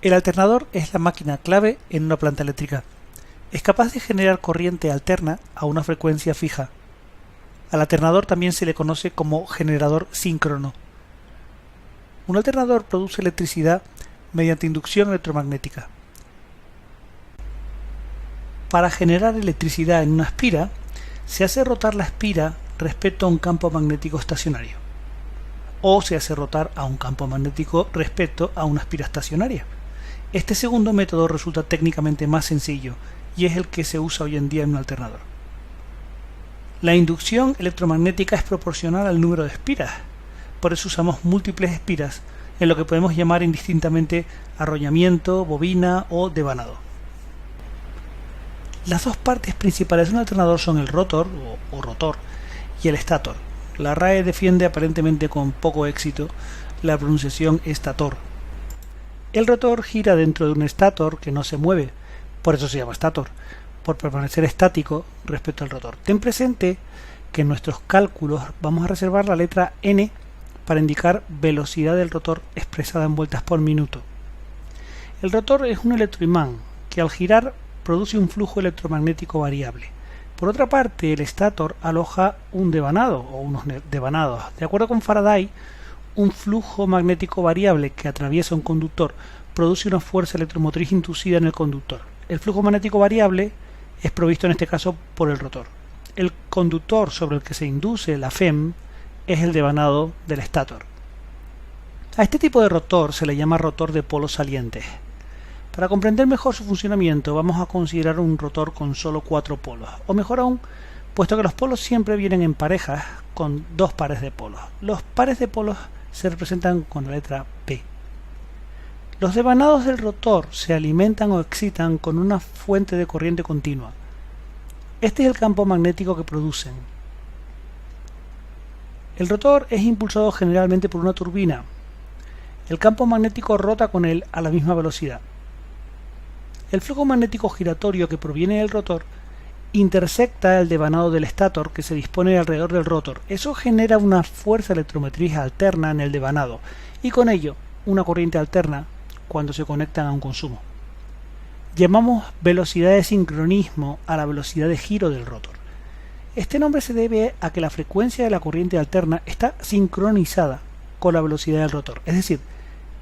El alternador es la máquina clave en una planta eléctrica. Es capaz de generar corriente alterna a una frecuencia fija. Al alternador también se le conoce como generador síncrono. Un alternador produce electricidad mediante inducción electromagnética. Para generar electricidad en una espira, se hace rotar la espira respecto a un campo magnético estacionario, o se hace rotar a un campo magnético respecto a una espira estacionaria. Este segundo método resulta técnicamente más sencillo y es el que se usa hoy en día en un alternador. La inducción electromagnética es proporcional al número de espiras, por eso usamos múltiples espiras en lo que podemos llamar indistintamente arrollamiento, bobina o devanado. Las dos partes principales de un alternador son el rotor o rotor y el estator. La RAE defiende aparentemente con poco éxito la pronunciación estator. El rotor gira dentro de un estator que no se mueve, por eso se llama estator, por permanecer estático respecto al rotor. Ten presente que en nuestros cálculos vamos a reservar la letra N para indicar velocidad del rotor expresada en vueltas por minuto. El rotor es un electroimán que al girar produce un flujo electromagnético variable. Por otra parte, el estator aloja un devanado o unos devanados. De acuerdo con Faraday, un flujo magnético variable que atraviesa un conductor produce una fuerza electromotriz inducida en el conductor. El flujo magnético variable es provisto en este caso por el rotor. El conductor sobre el que se induce la FEM es el devanado del estator. A este tipo de rotor se le llama rotor de polos salientes. Para comprender mejor su funcionamiento vamos a considerar un rotor con solo 4 polos, o mejor aún, puesto que los polos siempre vienen en parejas con 2 pares de polos. Los pares de polos se representan con la letra P. Los devanados del rotor se alimentan o excitan con una fuente de corriente continua. Este es el campo magnético que producen. El rotor es impulsado generalmente por una turbina. El campo magnético rota con él a la misma velocidad. El flujo magnético giratorio que proviene del rotor intersecta el devanado del estator que se dispone alrededor del rotor. Eso genera una fuerza electromotriz alterna en el devanado y con ello una corriente alterna cuando se conectan a un consumo. Llamamos velocidad de sincronismo a la velocidad de giro del rotor. Este nombre se debe a que la frecuencia de la corriente alterna está sincronizada con la velocidad del rotor, es decir,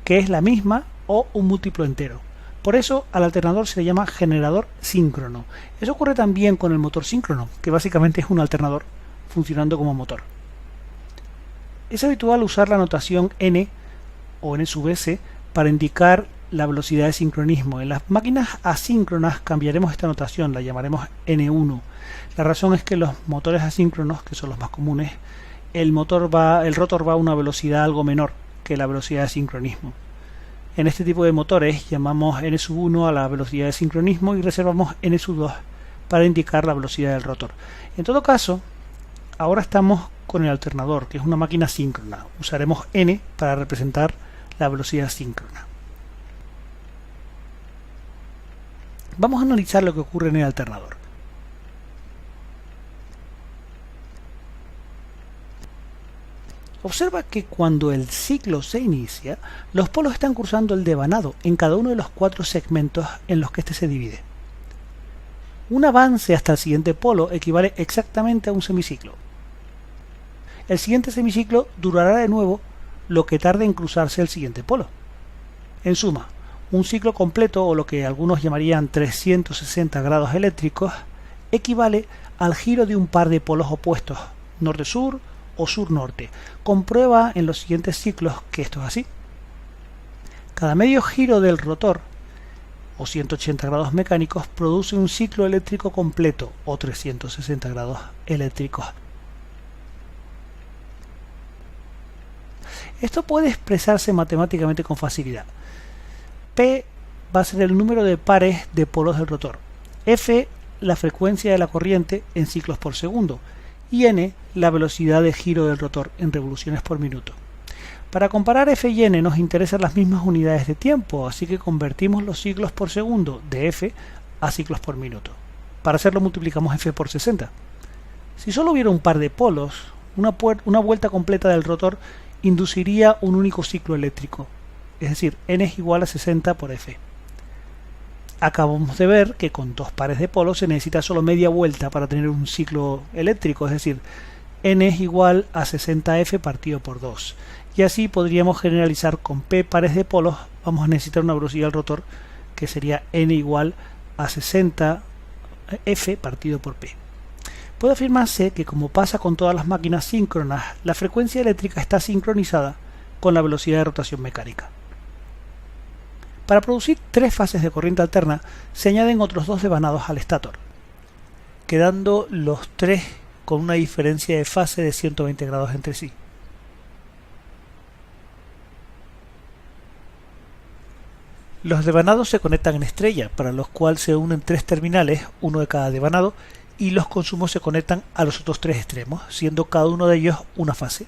que es la misma o un múltiplo entero. Por eso al alternador se le llama generador síncrono. Eso ocurre también con el motor síncrono, que básicamente es un alternador funcionando como motor. Es habitual usar la notación N o N sub S para indicar la velocidad de sincronismo. En las máquinas asíncronas cambiaremos esta notación, la llamaremos N1. La razón es que los motores asíncronos, que son los más comunes, el rotor va a una velocidad algo menor que la velocidad de sincronismo. En este tipo de motores llamamos N sub 1 a la velocidad de sincronismo y reservamos N sub 2 para indicar la velocidad del rotor. En todo caso, ahora estamos con el alternador, que es una máquina síncrona. Usaremos N para representar la velocidad síncrona. Vamos a analizar lo que ocurre en el alternador. Observa que cuando el ciclo se inicia, los polos están cruzando el devanado en cada uno de los 4 segmentos en los que éste se divide. Un avance hasta el siguiente polo equivale exactamente a un semiciclo. El siguiente semiciclo durará de nuevo lo que tarde en cruzarse el siguiente polo. En suma, un ciclo completo, o lo que algunos llamarían 360 grados eléctricos, equivale al giro de un par de polos opuestos, norte-sur o sur-norte. Comprueba en los siguientes ciclos que esto es así. Cada medio giro del rotor, o 180 grados mecánicos, produce un ciclo eléctrico completo, o 360 grados eléctricos. Esto puede expresarse matemáticamente con facilidad. P va a ser el número de pares de polos del rotor, F la frecuencia de la corriente en ciclos por segundo y N la velocidad de giro del rotor en revoluciones por minuto. Para comparar F y N nos interesan las mismas unidades de tiempo, así que convertimos los ciclos por segundo de F a ciclos por minuto. Para hacerlo multiplicamos F por 60. Si solo hubiera un par de polos, una vuelta completa del rotor induciría un único ciclo eléctrico. es decir, n es igual a 60 por F. Acabamos de ver que con dos pares de polos se necesita solo media vuelta para tener un ciclo eléctrico, es decir, n es igual a 60F partido por 2. Y así podríamos generalizar con p pares de polos, vamos a necesitar una velocidad del rotor que sería n igual a 60F partido por p. Puede afirmarse que, como pasa con todas las máquinas síncronas, la frecuencia eléctrica está sincronizada con la velocidad de rotación mecánica. Para producir tres fases de corriente alterna se añaden otros dos devanados al estátor, quedando los tres con una diferencia de fase de 120 grados entre sí. Los devanados se conectan en estrella, para los cuales se unen tres terminales, uno de cada devanado, y los consumos se conectan a los otros tres extremos, siendo cada uno de ellos una fase.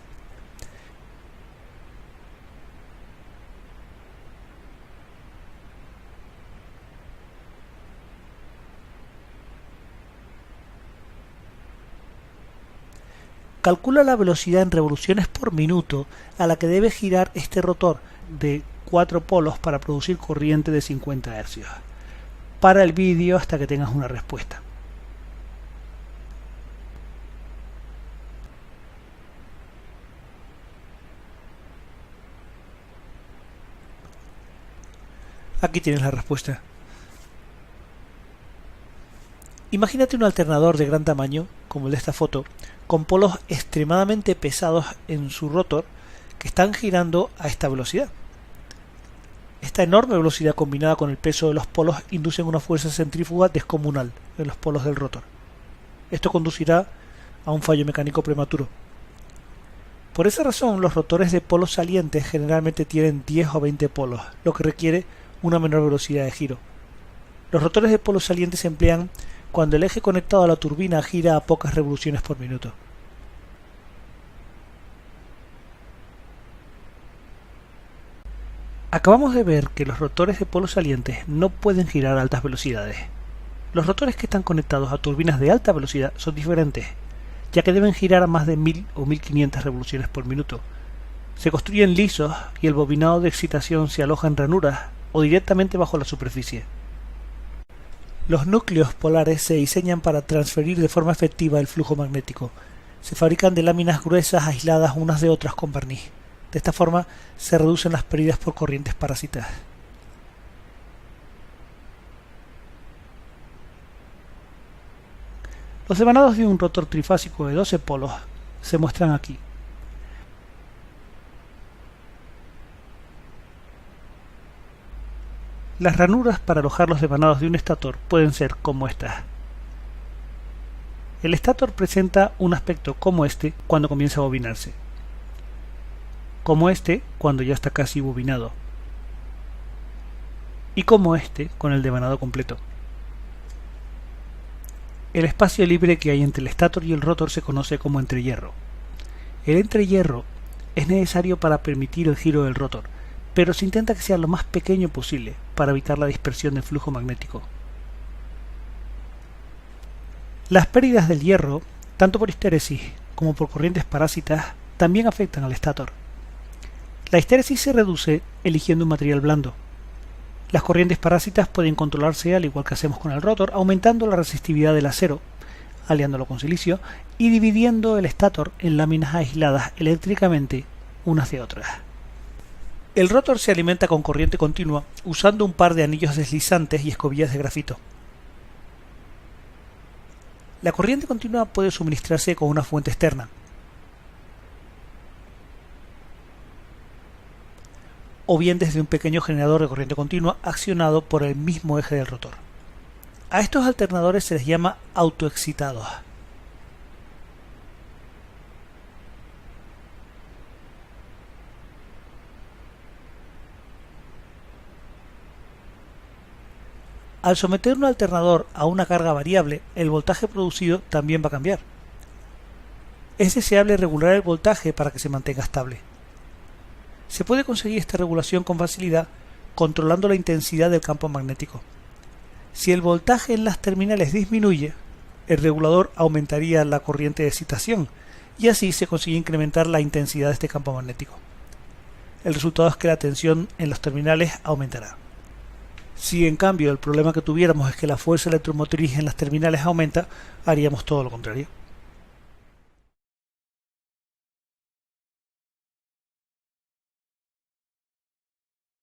Calcula la velocidad en revoluciones por minuto a la que debe girar este rotor de 4 polos para producir corriente de 50 Hz. Para el vídeo hasta que tengas una respuesta. Aquí tienes la respuesta. Imagínate un alternador de gran tamaño, como el de esta foto, con polos extremadamente pesados en su rotor que están girando a esta velocidad. Esta enorme velocidad combinada con el peso de los polos inducen una fuerza centrífuga descomunal en los polos del rotor. Esto conducirá a un fallo mecánico prematuro. Por esa razón, los rotores de polos salientes generalmente tienen 10 o 20 polos, lo que requiere una menor velocidad de giro. Los rotores de polos salientes se emplean cuando el eje conectado a la turbina gira a pocas revoluciones por minuto. Acabamos de ver que los rotores de polos salientes no pueden girar a altas velocidades. Los rotores que están conectados a turbinas de alta velocidad son diferentes, ya que deben girar a más de 1000 o 1500 revoluciones por minuto. Se construyen lisos y el bobinado de excitación se aloja en ranuras o directamente bajo la superficie. Los núcleos polares se diseñan para transferir de forma efectiva el flujo magnético. Se fabrican de láminas gruesas aisladas unas de otras con barniz. De esta forma se reducen las pérdidas por corrientes parásitas. Los devanados de un rotor trifásico de 12 polos se muestran aquí. Las ranuras para alojar los devanados de un estator pueden ser como estas. El estator presenta un aspecto como este cuando comienza a bobinarse, como este cuando ya está casi bobinado, y como este con el devanado completo. El espacio libre que hay entre el estator y el rotor se conoce como entrehierro. El entrehierro es necesario para permitir el giro del rotor, pero se intenta que sea lo más pequeño posible para evitar la dispersión del flujo magnético. Las pérdidas del hierro, tanto por histéresis como por corrientes parásitas, también afectan al estator. La histéresis se reduce eligiendo un material blando. Las corrientes parásitas pueden controlarse al igual que hacemos con el rotor, aumentando la resistividad del acero, aliándolo con silicio, y dividiendo el estator en láminas aisladas eléctricamente unas de otras. El rotor se alimenta con corriente continua usando un par de anillos deslizantes y escobillas de grafito. La corriente continua puede suministrarse con una fuente externa, o bien desde un pequeño generador de corriente continua accionado por el mismo eje del rotor. A estos alternadores se les llama autoexcitados. Al someter un alternador a una carga variable, el voltaje producido también va a cambiar. Es deseable regular el voltaje para que se mantenga estable. Se puede conseguir esta regulación con facilidad controlando la intensidad del campo magnético. Si el voltaje en las terminales disminuye, el regulador aumentaría la corriente de excitación y así se consigue incrementar la intensidad de este campo magnético. el resultado es que la tensión en los terminales aumentará. Si en cambio el problema que tuviéramos es que la fuerza electromotriz en las terminales aumenta, haríamos todo lo contrario.